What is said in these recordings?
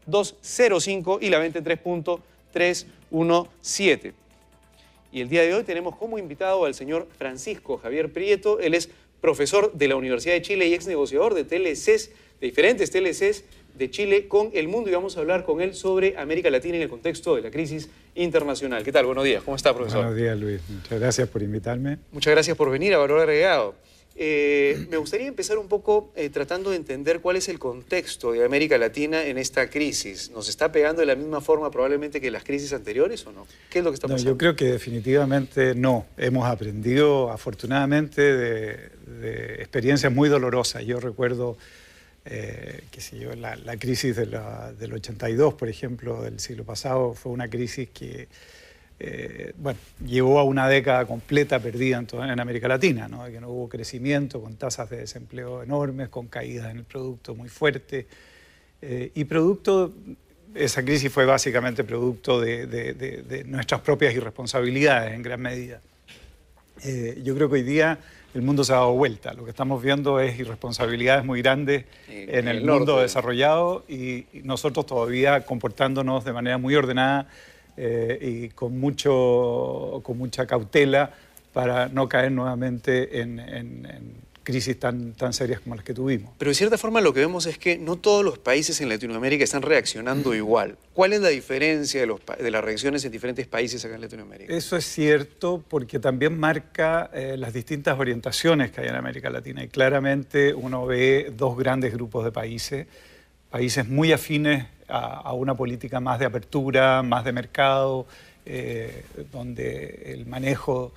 205 y la 23.317. Y el día de hoy tenemos como invitado al señor Francisco Javier Prieto. Él es profesor de la Universidad de Chile y ex negociador de TLCs, de diferentes TLCs de Chile con el mundo, y vamos a hablar con él sobre América Latina en el contexto de la crisis internacional. ¿Qué tal? Buenos días. ¿Cómo está, profesor? Buenos días, Luis. Muchas gracias por invitarme. Muchas gracias por venir a Valor Agregado. Me gustaría empezar un poco tratando de entender cuál es el contexto de América Latina en esta crisis. ¿Nos está pegando de la misma forma probablemente que las crisis anteriores o no? ¿Qué es lo que está pasando? Yo creo que definitivamente no. Hemos aprendido, afortunadamente, de experiencias muy dolorosas. Yo recuerdo, qué sé yo, la crisis del 82, por ejemplo, del siglo pasado, fue una crisis que bueno, llevó a una década completa perdida en América Latina, ¿no? Que no hubo crecimiento, con tasas de desempleo enormes, con caídas en el producto muy fuertes. Esa crisis fue básicamente producto de nuestras propias irresponsabilidades en gran medida. Yo creo que hoy día el mundo se ha dado vuelta. Lo que estamos viendo es irresponsabilidades muy grandes en el mundo desarrollado y nosotros todavía comportándonos de manera muy ordenada y con mucha cautela para no caer nuevamente en crisis tan serias como las que tuvimos. Pero de cierta forma lo que vemos es que no todos los países en Latinoamérica están reaccionando igual. ¿Cuál es la diferencia de las reacciones en diferentes países acá en Latinoamérica? Eso es cierto porque también marca las distintas orientaciones que hay en América Latina y claramente uno ve dos grandes grupos de países muy afines a una política más de apertura, más de mercado, donde el manejo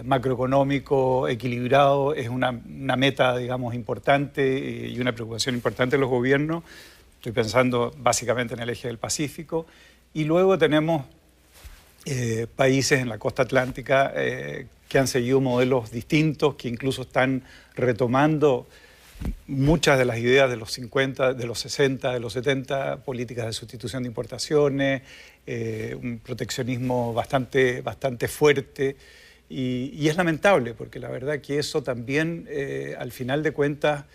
macroeconómico equilibrado es una meta, digamos, importante y una preocupación importante de los gobiernos. Estoy pensando básicamente en el eje del Pacífico. Y luego tenemos países en la costa atlántica que han seguido modelos distintos, que incluso están retomando muchas de las ideas de los 50, de los 60, de los 70, políticas de sustitución de importaciones, un proteccionismo bastante fuerte. Y es lamentable, porque la verdad que eso también, al final de cuentas,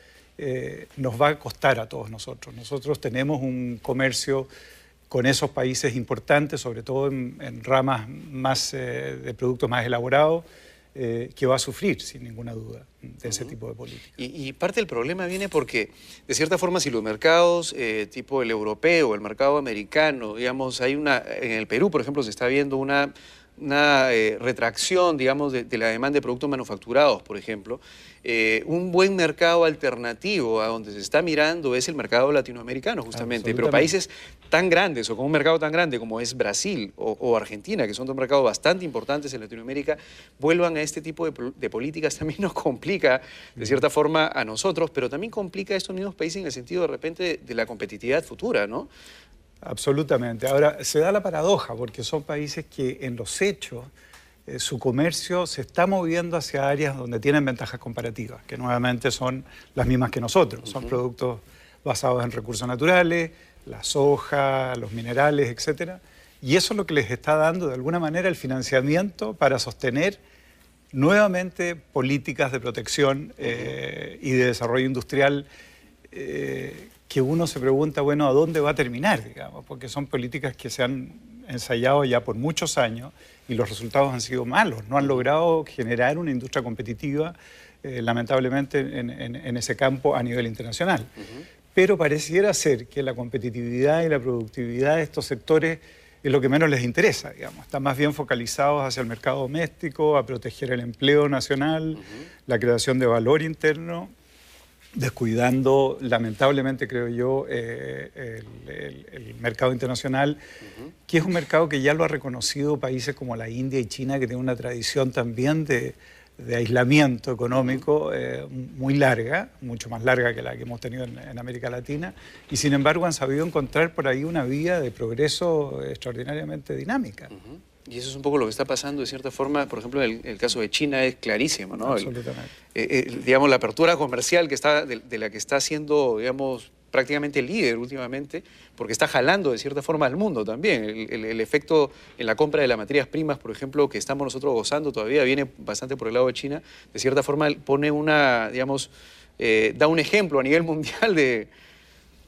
nos va a costar a todos nosotros. Nosotros tenemos un comercio con esos países importantes, sobre todo en ramas más de productos más elaborados, que va a sufrir, sin ninguna duda, de ese tipo de políticas. Y parte del problema viene porque, de cierta forma, si los mercados tipo el europeo, el mercado americano, digamos, en el Perú, por ejemplo, se está viendo una retracción, digamos, de la demanda de productos manufacturados, por ejemplo. Un buen mercado alternativo a donde se está mirando es el mercado latinoamericano, justamente. Pero países tan grandes o con un mercado tan grande como es Brasil o Argentina, que son dos mercados bastante importantes en Latinoamérica, vuelvan a este tipo de políticas también nos complica, de cierta forma, a nosotros, pero también complica a estos mismos países en el sentido, de repente, de la competitividad futura, ¿no? Absolutamente. Ahora, se da la paradoja, porque son países que en los hechos su comercio se está moviendo hacia áreas donde tienen ventajas comparativas, que nuevamente son las mismas que nosotros. Son productos basados en recursos naturales, la soja, los minerales, etc. Y eso es lo que les está dando, de alguna manera, el financiamiento para sostener nuevamente políticas de protección y de desarrollo industrial que uno se pregunta, bueno, ¿a dónde va a terminar, digamos? Porque son políticas que se han ensayado ya por muchos años y los resultados han sido malos. No han logrado generar una industria competitiva, lamentablemente, en ese campo a nivel internacional. Pero pareciera ser que la competitividad y la productividad de estos sectores es lo que menos les interesa, digamos. Están más bien focalizados hacia el mercado doméstico, a proteger el empleo nacional, la creación de valor interno, descuidando, lamentablemente, creo yo, el mercado internacional, que es un mercado que ya lo ha reconocido países como la India y China, que tienen una tradición también de aislamiento económico muy larga, mucho más larga que la que hemos tenido en América Latina, y sin embargo han sabido encontrar por ahí una vía de progreso extraordinariamente dinámica. Y eso es un poco lo que está pasando, de cierta forma, por ejemplo, el caso de China es clarísimo, ¿no? Absolutamente. Digamos, la apertura comercial de la que está siendo, digamos, prácticamente líder últimamente, porque está jalando de cierta forma al mundo también. El efecto en la compra de las materias primas, por ejemplo, que estamos nosotros gozando todavía, viene bastante por el lado de China. De cierta forma pone una, digamos, da un ejemplo a nivel mundial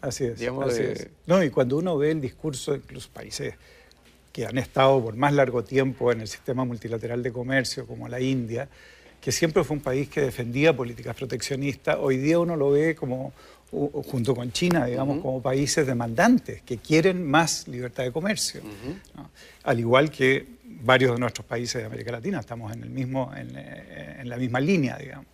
Así es, digamos, así es. No, y cuando uno ve el discurso de incluso países que han estado por más largo tiempo en el sistema multilateral de comercio, como la India, que siempre fue un país que defendía políticas proteccionistas, hoy día uno lo ve como, junto con China, digamos, como países demandantes, que quieren más libertad de comercio, ¿no? Al igual que varios de nuestros países de América Latina, estamos en la misma línea, digamos.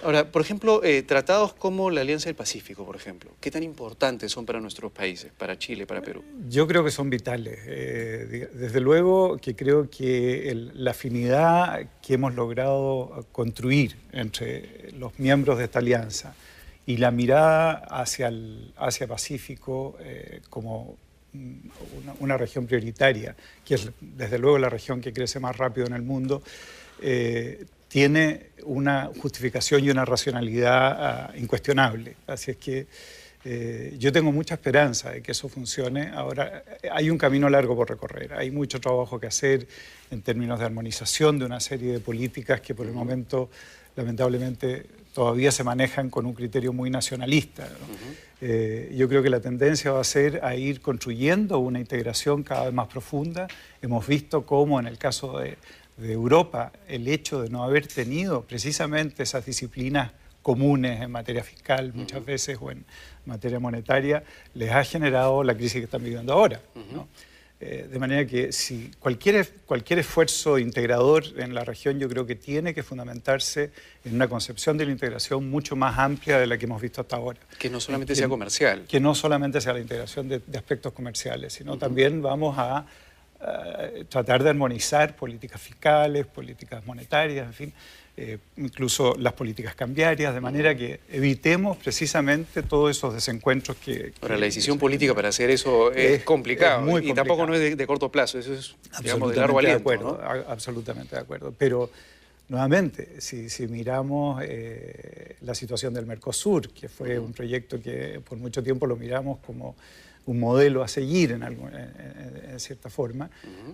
Ahora, por ejemplo, tratados como la Alianza del Pacífico, por ejemplo, ¿qué tan importantes son para nuestros países, para Chile, para Perú? Yo creo que son vitales. Desde luego que creo que la afinidad que hemos logrado construir entre los miembros de esta alianza y la mirada hacia el Asia-Pacífico como una región prioritaria, que es desde luego la región que crece más rápido en el mundo, tiene una justificación y una racionalidad incuestionable. Así es que yo tengo mucha esperanza de que eso funcione. Ahora, hay un camino largo por recorrer, hay mucho trabajo que hacer en términos de armonización de una serie de políticas que por el momento, lamentablemente, todavía se manejan con un criterio muy nacionalista, ¿no? Yo creo que la tendencia va a ser a ir construyendo una integración cada vez más profunda. Hemos visto cómo en el caso de Europa, el hecho de no haber tenido precisamente esas disciplinas comunes en materia fiscal muchas veces o en materia monetaria, les ha generado la crisis que están viviendo ahora, ¿no? De manera que si cualquier esfuerzo integrador en la región, yo creo que tiene que fundamentarse en una concepción de la integración mucho más amplia de la que hemos visto hasta ahora. Que no solamente sea comercial. Que no solamente sea la integración de aspectos comerciales, sino también vamos a tratar de armonizar políticas fiscales, políticas monetarias, en fin, incluso las políticas cambiarias, de manera que evitemos precisamente todos esos desencuentros que... Ahora, la decisión política para hacer eso es complicado, muy y tampoco no es de corto plazo, eso es, digamos, de largo aliento. De acuerdo, ¿no? Absolutamente de acuerdo, pero nuevamente, si miramos la situación del Mercosur, que fue un proyecto que por mucho tiempo lo miramos como un modelo a seguir en cierta forma,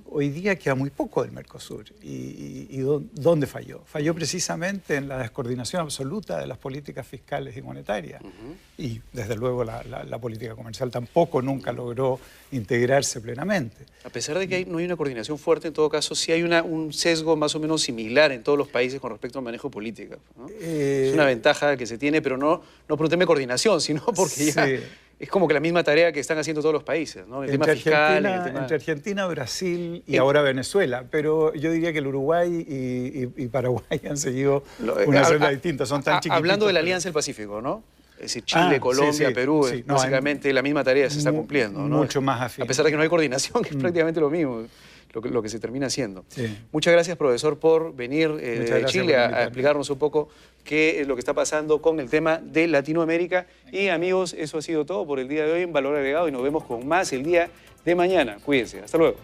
hoy día queda muy poco del Mercosur. ¿Y dónde falló? Falló precisamente en la descoordinación absoluta de las políticas fiscales y monetarias. Y desde luego la política comercial tampoco nunca logró integrarse plenamente. A pesar de que no hay una coordinación fuerte, en todo caso sí hay un sesgo más o menos similar en todos los países con respecto al manejo de política, ¿no? Es una ventaja que se tiene, pero no por un tema de coordinación, sino porque ya... Es como que la misma tarea que están haciendo todos los países, ¿no? El tema fiscal, entre Argentina, Brasil y ahora Venezuela. Pero yo diría que el Uruguay y Paraguay han seguido una senda distinta. Son tan chiquititos. Hablando de la Alianza del Pacífico, ¿no? Es decir, Chile, Colombia, Perú, básicamente la misma tarea se está cumpliendo, ¿no? Mucho más afín. A pesar de que no hay coordinación, que es prácticamente lo mismo. Lo que se termina haciendo. Muchas gracias, profesor, por venir de Chile a explicarnos un poco qué es lo que está pasando con el tema de Latinoamérica. Y amigos, eso ha sido todo por el día de hoy en Valor Agregado y nos vemos con más el día de mañana. Cuídense. Hasta luego.